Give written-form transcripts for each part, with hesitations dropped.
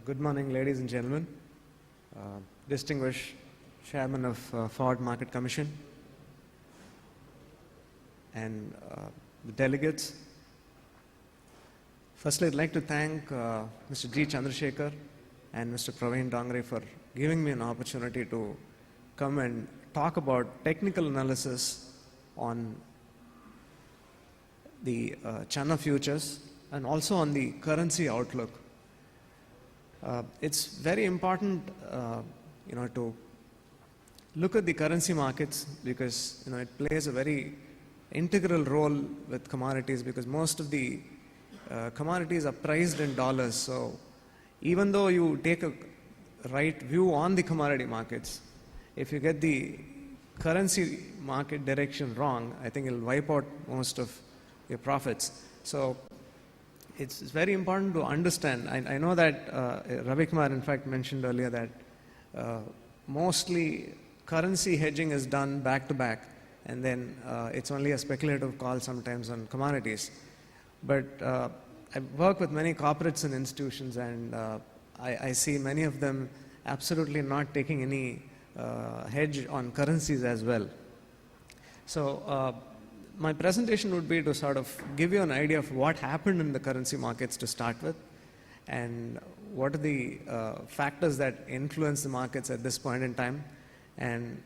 Good morning, ladies and gentlemen. Distinguished Chairman of Forward Market Commission and the delegates. Firstly, I'd like to thank Mr. Gnanasekar and Mr. Praveen Dongre for giving me an opportunity to come and talk about technical analysis on the Chana futures and also on the currency outlook. It's very important, to look at the currency markets because it plays a very integral role with commodities because most of the commodities are priced in dollars. So even though you take a right view on the commodity markets, if you get the currency market direction wrong, I think it'll wipe out most of your profits. So it's very important to understand. I know that Ravi Kumar in fact mentioned earlier that mostly currency hedging is done back to back and then it's only a speculative call sometimes on commodities. But I work with many corporates and institutions and I see many of them absolutely not taking any hedge on currencies as well. So my presentation would be to sort of give you an idea of what happened in the currency markets to start with and what are the factors that influence the markets at this point in time and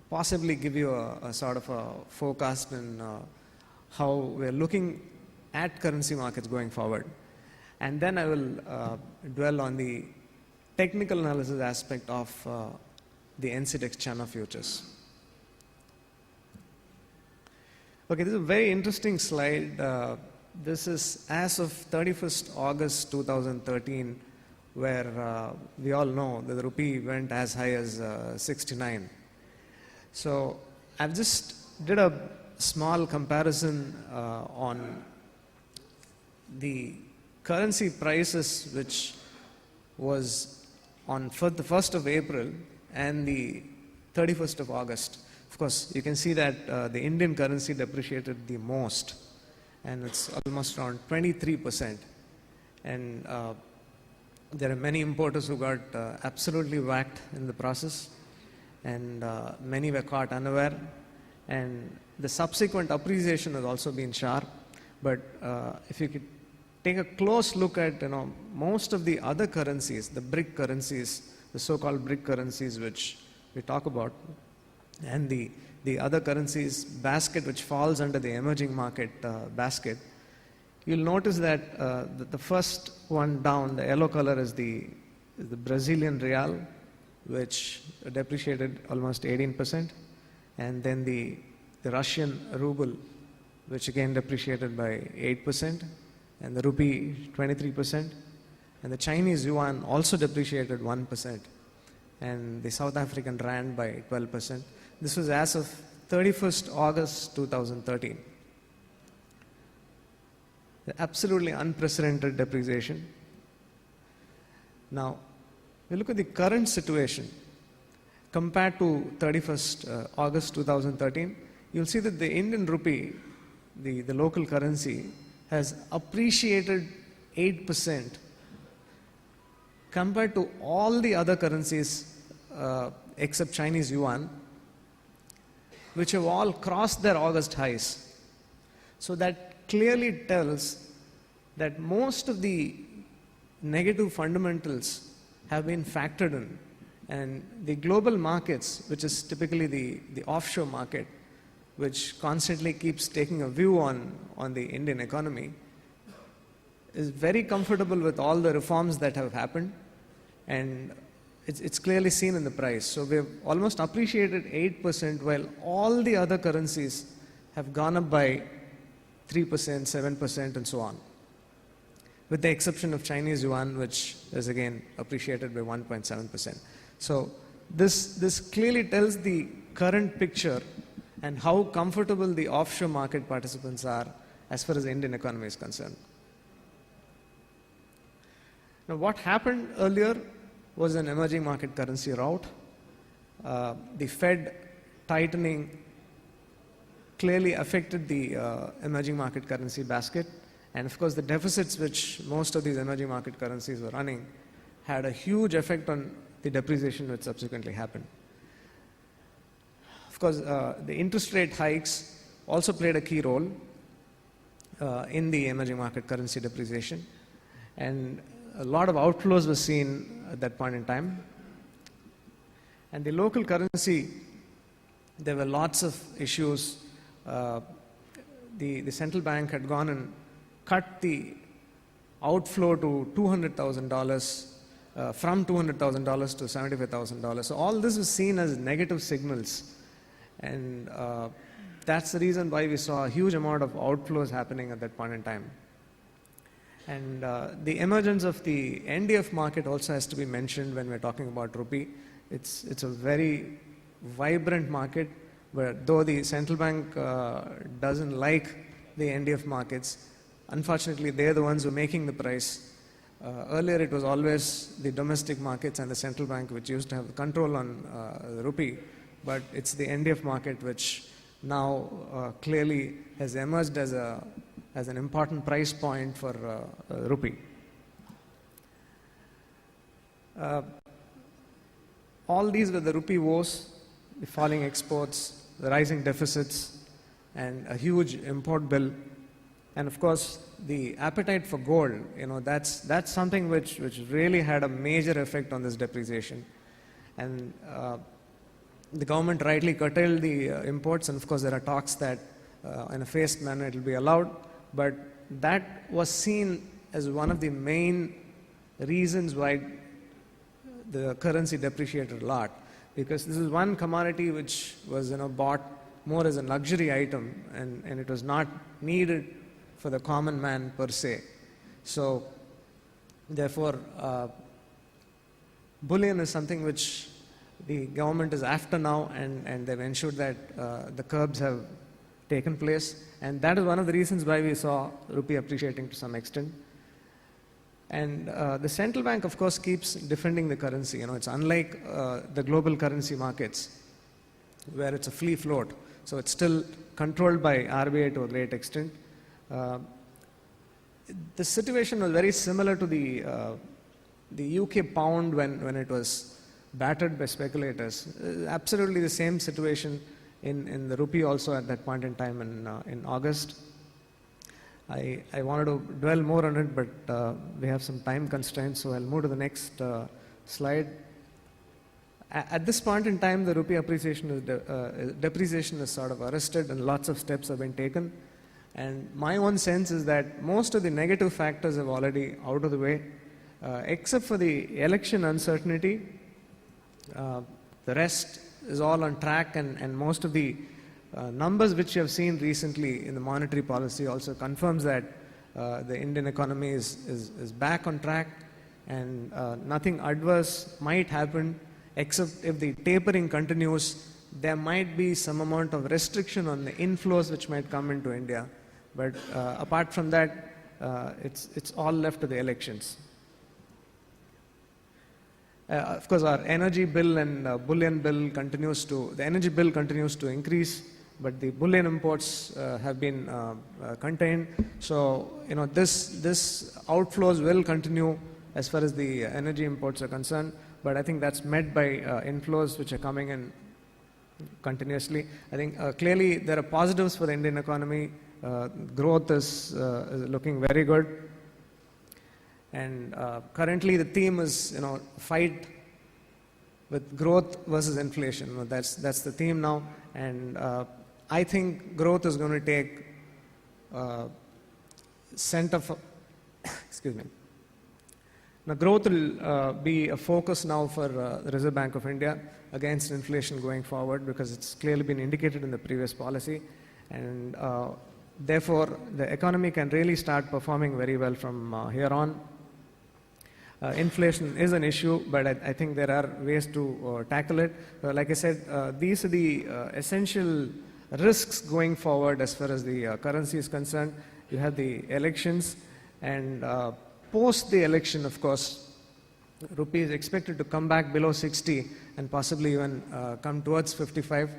possibly give you a sort of a forecast in how we're looking at currency markets going forward. And then I will dwell on the technical analysis aspect of the NCDEX Chana futures. Okay, this is a very interesting slide. This is as of 31st August 2013, where we all know that the rupee went as high as 69. So I've just did a small comparison on the currency prices, which was on the 1st of April and the 31st of August. Of course, you can see that the Indian currency depreciated the most, and it's almost around 23%. And there are many importers who got absolutely whacked in the process, and many were caught unaware. And the subsequent appreciation has also been sharp. But if you could take a close look at most of the other currencies, the BRIC currencies, the so-called BRIC currencies which we talk about, and the other currencies basket which falls under the emerging market basket, you'll notice that the first one down, the yellow color, is the Brazilian real, which depreciated almost 18%, and then the Russian ruble, which again depreciated by 8%, and the rupee 23%, and the Chinese yuan also depreciated 1%, and the South African rand by 12%. This was as of 31st August 2013. The absolutely unprecedented depreciation. Now, we look at the current situation compared to 31st August 2013. You'll see that the Indian rupee, the local currency, has appreciated 8% compared to all the other currencies except Chinese yuan, which have all crossed their August highs. So that clearly tells that most of the negative fundamentals have been factored in, and the global markets, which is typically the offshore market, which constantly keeps taking a view on the Indian economy, is very comfortable with all the reforms that have happened, and it's clearly seen in the price. So we've almost appreciated 8%, while all the other currencies have gone up by 3%, 7%, and so on, with the exception of Chinese yuan, which is again appreciated by 1.7%. So this clearly tells the current picture and how comfortable the offshore market participants are as far as the Indian economy is concerned. Now, what happened earlier was an emerging market currency rout. The Fed tightening clearly affected the emerging market currency basket, and of course the deficits which most of these emerging market currencies were running had a huge effect on the depreciation which subsequently happened. Of course, the interest rate hikes also played a key role in the emerging market currency depreciation, and a lot of outflows were seen at that point in time. And the local currency, there were lots of issues. The central bank had gone and cut the outflow to $200,000 from $200,000 to $75,000. So all this was seen as negative signals, and that's the reason why we saw a huge amount of outflows happening at that point in time. And the emergence of the NDF market also has to be mentioned when we're talking about rupee. It's a very vibrant market, but though the central bank doesn't like the NDF markets, unfortunately they're the ones who are making the price. Earlier it was always the domestic markets and the central bank which used to have control on the rupee, but it's the NDF market which now clearly has emerged as an important price point for rupee. All these were the rupee woes, the falling exports, the rising deficits, and a huge import bill. And of course, the appetite for gold, that's something which really had a major effect on this depreciation. And the government rightly curtailed the imports, and of course there are talks that in a phased manner it will be allowed, but that was seen as one of the main reasons why the currency depreciated a lot, because this is one commodity which was bought more as a luxury item, and it was not needed for the common man per se. So therefore bullion is something which the government is after now, and they've ensured that the curbs have taken place, and that is one of the reasons why we saw rupee appreciating to some extent. And the central bank, of course, keeps defending the currency. It's unlike the global currency markets, where it's a free float. So it's still controlled by RBI to a great extent. The situation was very similar to the UK pound when it was battered by speculators. Absolutely the same situation in the rupee also at that point in time in August. I wanted to dwell more on it, but we have some time constraints, so I'll move to the next slide. At this point in time, the rupee depreciation is sort of arrested, and lots of steps have been taken. And my own sense is that most of the negative factors have already out of the way, except for the election uncertainty. The rest is all on track, and most of the numbers which you have seen recently in the monetary policy also confirms that the Indian economy is back on track, and nothing adverse might happen, except if the tapering continues. There might be some amount of restriction on the inflows which might come into India, but apart from that, it's all left to the elections. Of course, our energy bill and bullion bill the energy bill continues to increase, but the bullion imports have been contained. So, this outflows will continue as far as the energy imports are concerned, but I think that's met by inflows which are coming in continuously. I think clearly there are positives for the Indian economy. Growth is looking very good. And currently the theme is, fight with growth versus inflation. That's the theme now. And I think growth is going to take excuse me. Now, growth will be a focus now for the Reserve Bank of India against inflation going forward, because it's clearly been indicated in the previous policy. And therefore, the economy can really start performing very well from here on. Inflation is an issue, but I think there are ways to tackle it. Like I said, these are the essential risks going forward as far as the currency is concerned. You have the elections, and post the election, of course, rupee is expected to come back below 60 and possibly even come towards 55,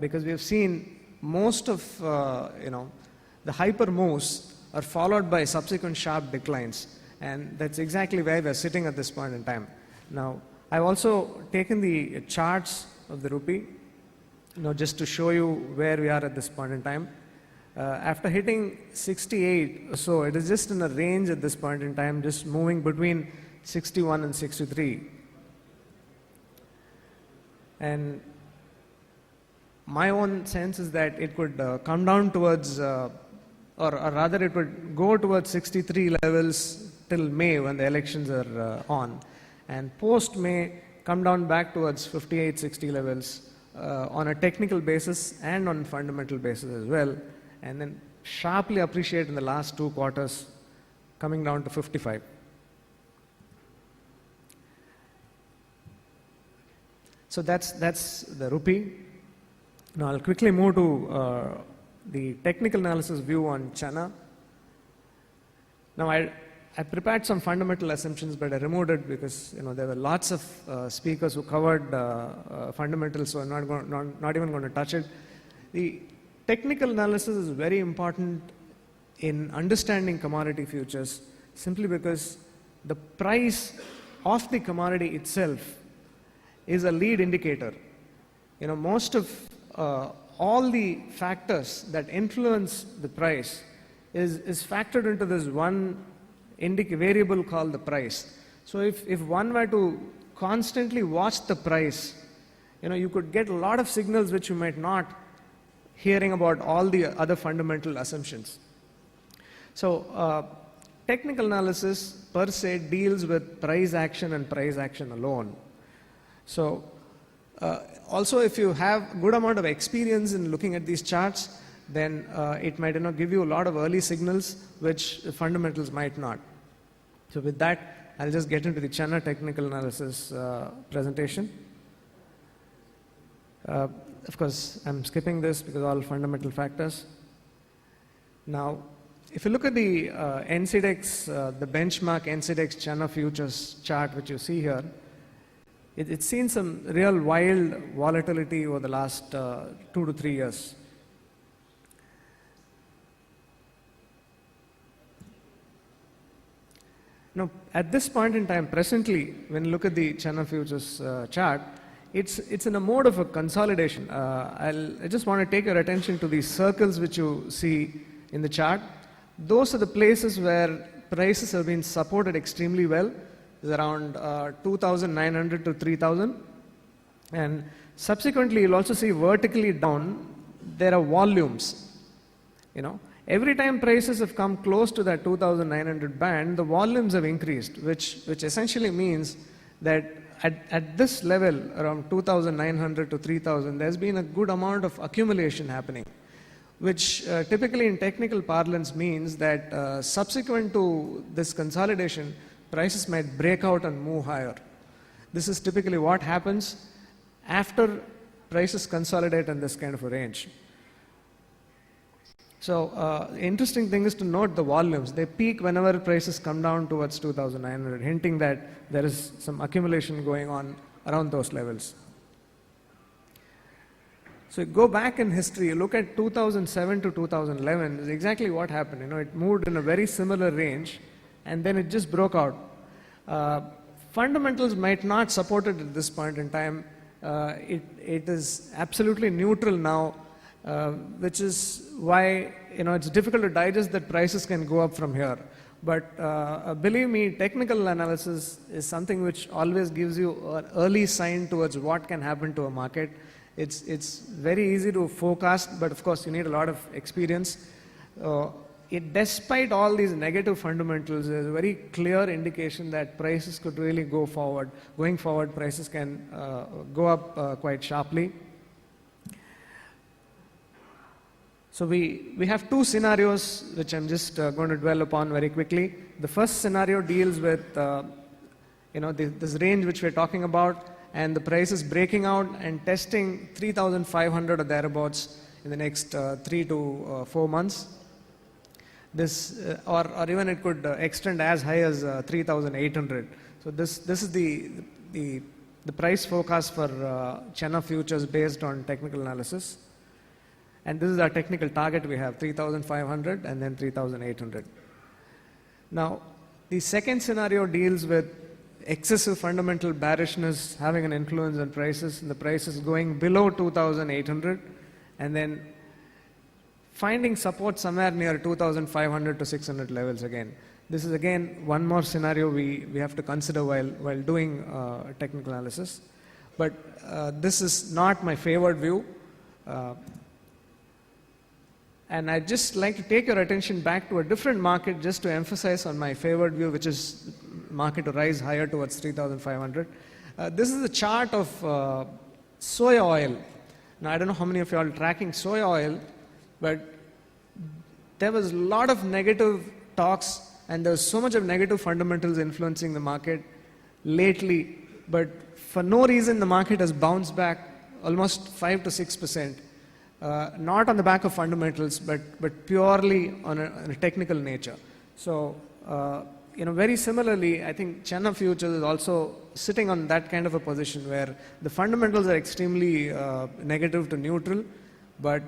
because we have seen most of the hyper moves are followed by subsequent sharp declines. and that's exactly where we're sitting at this point in time. Now, I've also taken the charts of the rupee, just to show you where we are at this point in time. After hitting 68 or so, it is just in a range at this point in time, just moving between 61 and 63. And my own sense is that it could come down towards, or rather it would go towards 63 levels till May when the elections are on. And post-May, come down back towards 58, 60 levels on a technical basis and on fundamental basis as well. And then sharply appreciate in the last 2 quarters, coming down to 55. So that's the rupee. Now I'll quickly move to the technical analysis view on Chana. Now I prepared some fundamental assumptions, but I removed it because there were lots of speakers who covered fundamentals, so I'm not even going to touch it. The technical analysis is very important in understanding commodity futures, simply because the price of the commodity itself is a lead indicator. Most of all the factors that influence the price is factored into this one variable called the price. So if one were to constantly watch the price, you could get a lot of signals which you might not hearing about all the other fundamental assumptions. So technical analysis per se deals with price action and price action alone. So also if you have good amount of experience in looking at these charts, then it might give you a lot of early signals which the fundamentals might not. So with that, I'll just get into the Chana technical analysis presentation. Of course, I'm skipping this because all fundamental factors. Now, if you look at the NCDEX, the benchmark NCDEX Chana futures chart which you see here, it's seen some real wild volatility over the last 2 to 3 years. Now, at this point in time, presently, when you look at the Chana futures chart, it's in a mode of a consolidation. I just want to take your attention to these circles which you see in the chart. Those are the places where prices have been supported extremely well. It's around 2,900 to 3,000. And subsequently, you'll also see vertically down, there are volumes. Every time prices have come close to that 2,900 band, the volumes have increased, which essentially means that at this level, around 2,900 to 3,000, there's been a good amount of accumulation happening, which typically in technical parlance means that subsequent to this consolidation, prices might break out and move higher. This is typically what happens after prices consolidate in this kind of a range. So interesting thing is to note the volumes. They peak whenever prices come down towards 2,900, hinting that there is some accumulation going on around those levels. So you go back in history, you look at 2007 to 2011, is exactly what happened. It moved in a very similar range, and then it just broke out. Fundamentals might not support it at this point in time. It is absolutely neutral now, which is why it's difficult to digest that prices can go up from here. But believe me, technical analysis is something which always gives you an early sign towards what can happen to a market. It's very easy to forecast, but of course you need a lot of experience. Despite all these negative fundamentals, there's a very clear indication that prices could really go forward. Going forward, prices can go up quite sharply. So we have 2 scenarios which I'm just going to dwell upon very quickly. The first scenario deals with this range which we're talking about, and the price is breaking out and testing 3,500 or thereabouts in the next 3 to 4 months. This or even it could extend as high as 3,800. So this is the price forecast for Chana futures based on technical analysis. And this is our technical target. We have 3,500 and then 3,800. Now, The second scenario deals with excessive fundamental bearishness having an influence on prices, and the prices going below 2,800 and then finding support somewhere near 2,500 to 600 levels again. This is again one more scenario we have to consider while doing technical analysis. But this is not my favored view. And I'd just like to take your attention back to a different market just to emphasize on my favored view, which is market to rise higher towards 3,500. This is a chart of soya oil. Now, I don't know how many of you are tracking soya oil, but there was a lot of negative talks and there was so much of negative fundamentals influencing the market lately, but for no reason the market has bounced back almost 5 to 6%. Not on the back of fundamentals, but purely on a technical nature. So, very similarly, I think Chana futures is also sitting on that kind of a position where the fundamentals are extremely negative to neutral, but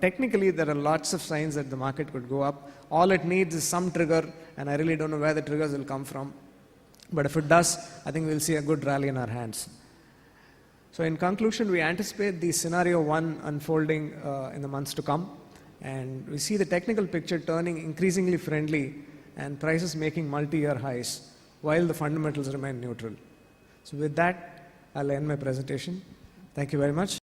technically there are lots of signs that the market could go up. All it needs is some trigger, and I really don't know where the triggers will come from. But if it does, I think we'll see a good rally in our hands. So in conclusion, we anticipate the scenario 1 unfolding in the months to come, and we see the technical picture turning increasingly friendly and prices making multi-year highs while the fundamentals remain neutral. So with that, I'll end my presentation. Thank you very much.